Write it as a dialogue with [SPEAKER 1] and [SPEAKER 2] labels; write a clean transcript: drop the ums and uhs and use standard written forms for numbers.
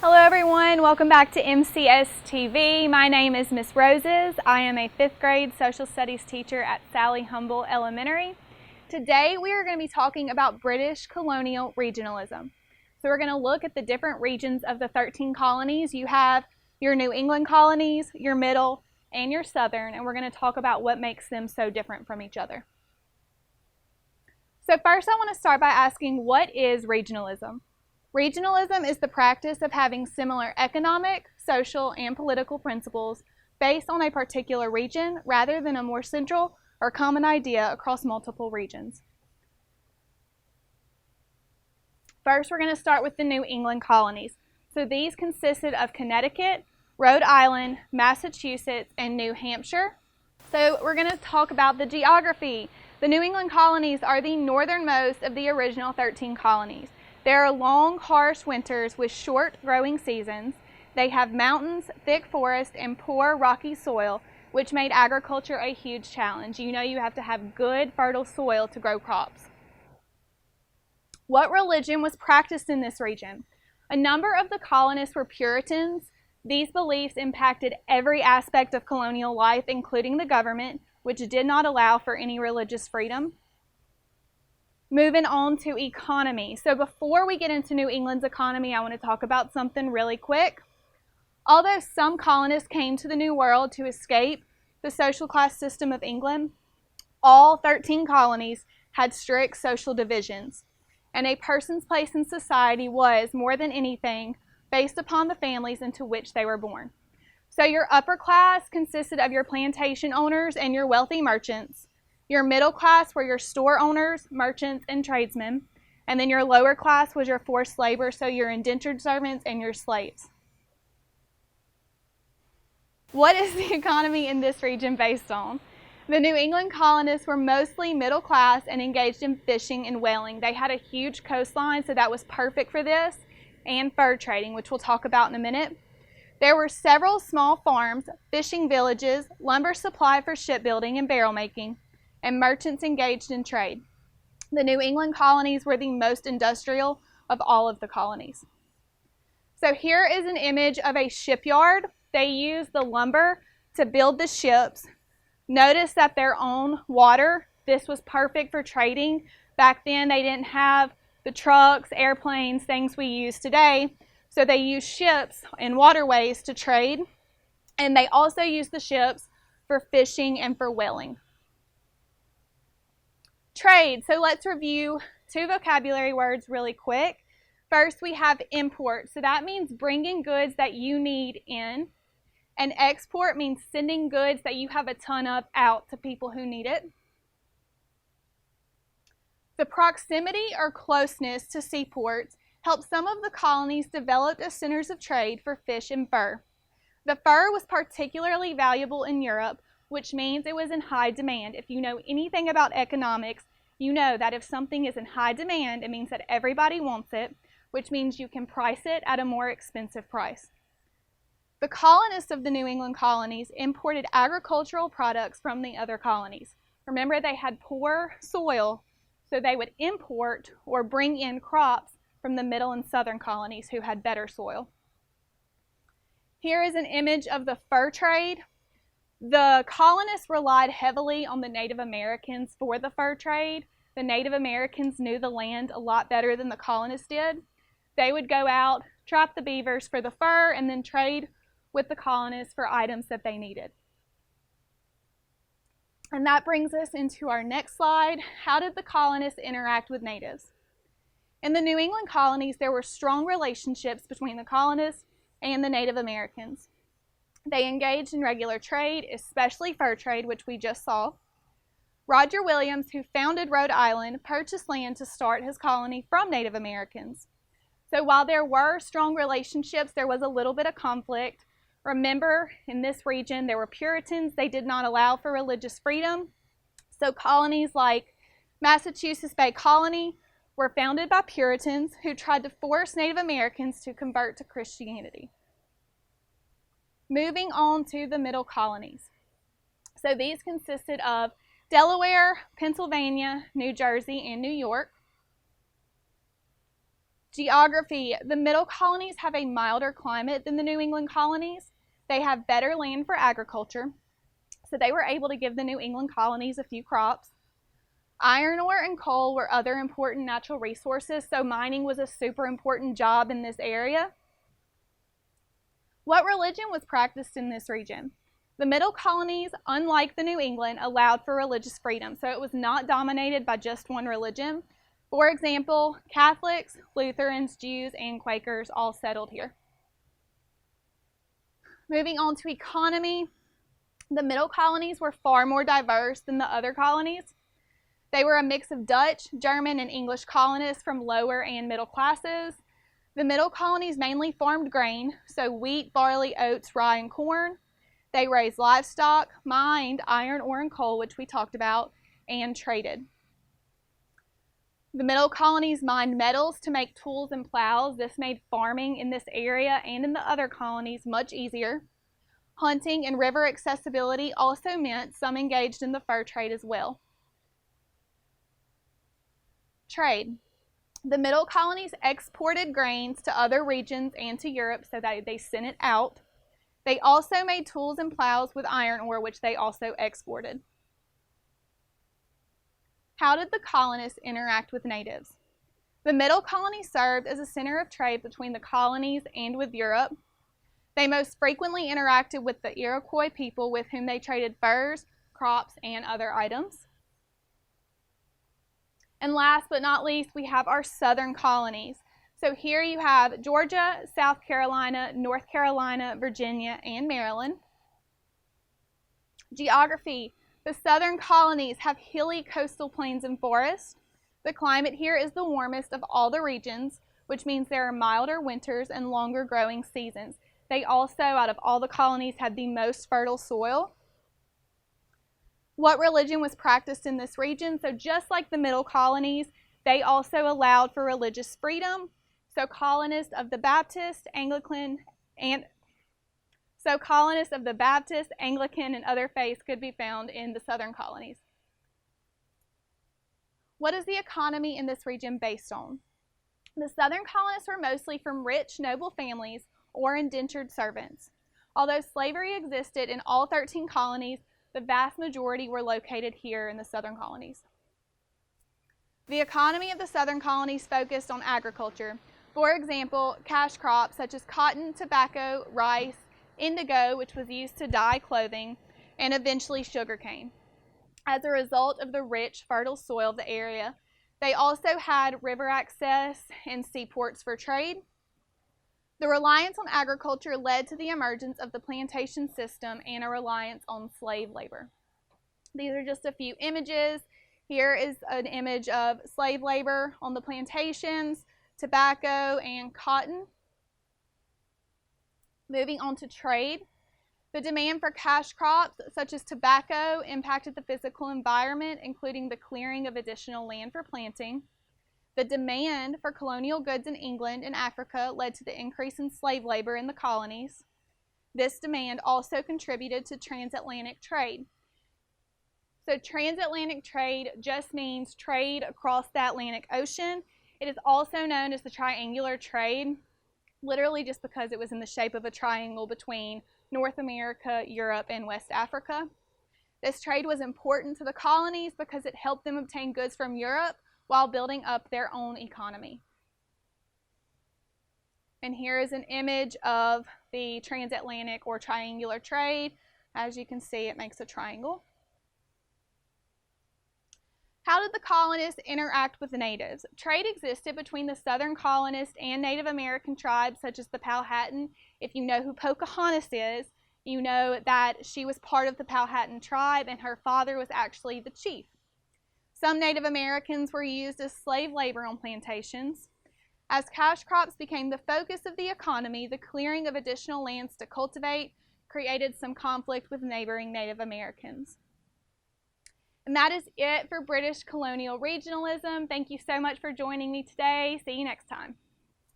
[SPEAKER 1] Hello everyone, welcome back to MCS TV. My name is Miss Roses. I am a 5th grade social studies teacher at Sally Humble Elementary. Today we are going to be talking about British colonial regionalism. So we're going to look at the different regions of the 13 colonies. You have your New England colonies, your Middle, and your Southern, and we're going to talk about what makes them so different from each other. So first I want to start by asking, what is regionalism? Regionalism is the practice of having similar economic, social, and political principles based on a particular region rather than a more central or common idea across multiple regions. First, we're going to start with the New England colonies. So these consisted of Connecticut, Rhode Island, Massachusetts, and New Hampshire. So we're going to talk about the geography. The New England colonies are the northernmost of the original 13 colonies. There are long, harsh winters with short growing seasons. They have mountains, thick forest, and poor, rocky soil, which made agriculture a huge challenge. You know you have to have good, fertile soil to grow crops. What religion was practiced in this region? A number of the colonists were Puritans. These beliefs impacted every aspect of colonial life, including the government, which did not allow for any religious freedom. Moving on to economy. So before we get into New England's economy, I want to talk about something really quick. Although some colonists came to the New World to escape the social class system of England, all 13 colonies had strict social divisions, and a person's place in society was, more than anything, based upon the families into which they were born. So your upper class consisted of your plantation owners and your wealthy merchants. Your middle class were your store owners, merchants, and tradesmen. And then your lower class was your forced labor, so your indentured servants and your slaves. What is the economy in this region based on? The New England colonists were mostly middle class and engaged in fishing and whaling. They had a huge coastline, so that was perfect for this, and fur trading, which we'll talk about in a minute. There were several small farms, fishing villages, lumber supply for shipbuilding and barrel making, and merchants engaged in trade. The New England colonies were the most industrial of all of the colonies. So here is an image of a shipyard. They used the lumber to build the ships. Notice that they're on water. This was perfect for trading. Back then they didn't have the trucks, airplanes, things we use today. So they used ships and waterways to trade. And they also used the ships for fishing and for whaling. Trade. So let's review 2 vocabulary words really quick. First, we have import. So that means bringing goods that you need in. And export means sending goods that you have a ton of out to people who need it. The proximity or closeness to seaports helped some of the colonies develop as centers of trade for fish and fur. The fur was particularly valuable in Europe, which means it was in high demand. If you know anything about economics, you know that if something is in high demand, it means that everybody wants it, which means you can price it at a more expensive price. The colonists of the New England colonies imported agricultural products from the other colonies. Remember, they had poor soil, so they would import or bring in crops from the middle and southern colonies who had better soil. Here is an image of the fur trade. The colonists relied heavily on the Native Americans for the fur trade. The Native Americans knew the land a lot better than the colonists did. They would go out, trap the beavers for the fur, and then trade with the colonists for items that they needed. And that brings us into our next slide. How did the colonists interact with natives? In the New England colonies, there were strong relationships between the colonists and the Native Americans. They engaged in regular trade, especially fur trade, which we just saw. Roger Williams, who founded Rhode Island, purchased land to start his colony from Native Americans. So while there were strong relationships, there was a little bit of conflict. Remember, in this region, there were Puritans. They did not allow for religious freedom. So colonies like Massachusetts Bay Colony were founded by Puritans who tried to force Native Americans to convert to Christianity. Moving on to the middle colonies. So these consisted of Delaware, Pennsylvania, New Jersey, and New York. Geography. The Middle colonies have a milder climate than the New England colonies. They have better land for agriculture, so they were able to give the New England colonies a few crops. Iron ore and coal were other important natural resources, so mining was a super important job in this area. What religion was practiced in this region? The Middle colonies, unlike the New England, allowed for religious freedom, so it was not dominated by just one religion. For example, Catholics, Lutherans, Jews, and Quakers all settled here. Moving on to economy, the Middle colonies were far more diverse than the other colonies. They were a mix of Dutch, German, and English colonists from lower and middle classes. The Middle colonies mainly farmed grain, so wheat, barley, oats, rye, and corn. They raised livestock, mined iron ore and coal, which we talked about, and traded. The Middle colonies mined metals to make tools and plows. This made farming in this area and in the other colonies much easier. Hunting and river accessibility also meant some engaged in the fur trade as well. Trade. The Middle colonies exported grains to other regions and to Europe, so that they sent it out. They also made tools and plows with iron ore, which they also exported. How did the colonists interact with natives? The Middle colonies served as a center of trade between the colonies and with Europe. They most frequently interacted with the Iroquois people, with whom they traded furs, crops, and other items. And last but not least, we have our southern colonies. So here you have Georgia, South Carolina, North Carolina, Virginia, and Maryland. Geography. The southern colonies have hilly coastal plains and forests. The climate here is the warmest of all the regions, which means there are milder winters and longer growing seasons. They also, out of all the colonies, had the most fertile soil. What religion was practiced in this region? So just like the Middle colonies, they also allowed for religious freedom. So colonists of the Baptist, Anglican, and other faiths could be found in the southern colonies. What is the economy in this region based on? The southern colonists were mostly from rich, noble families or indentured servants. Although slavery existed in all 13 colonies, the vast majority were located here in the southern colonies. The economy of the southern colonies focused on agriculture. For example, cash crops such as cotton, tobacco, rice, indigo, which was used to dye clothing, and eventually sugarcane. As a result of the rich, fertile soil of the area, they also had river access and seaports for trade. The reliance on agriculture led to the emergence of the plantation system and a reliance on slave labor. These are just a few images. Here is an image of slave labor on the plantations, tobacco, and cotton. Moving on to trade. The demand for cash crops, such as tobacco, impacted the physical environment, including the clearing of additional land for planting. The demand for colonial goods in England and Africa led to the increase in slave labor in the colonies. This demand also contributed to transatlantic trade. So transatlantic trade just means trade across the Atlantic Ocean. It is also known as the triangular trade, literally just because it was in the shape of a triangle between North America, Europe, and West Africa. This trade was important to the colonies because it helped them obtain goods from Europe while building up their own economy. And here is an image of the transatlantic or triangular trade. As you can see, it makes a triangle. How did the colonists interact with the natives? Trade existed between the southern colonists and Native American tribes such as the Powhatan. If you know who Pocahontas is, you know that she was part of the Powhatan tribe and her father was actually the chief. Some Native Americans were used as slave labor on plantations. As cash crops became the focus of the economy, the clearing of additional lands to cultivate created some conflict with neighboring Native Americans. And that is it for British colonial regionalism. Thank you so much for joining me today. See you next time.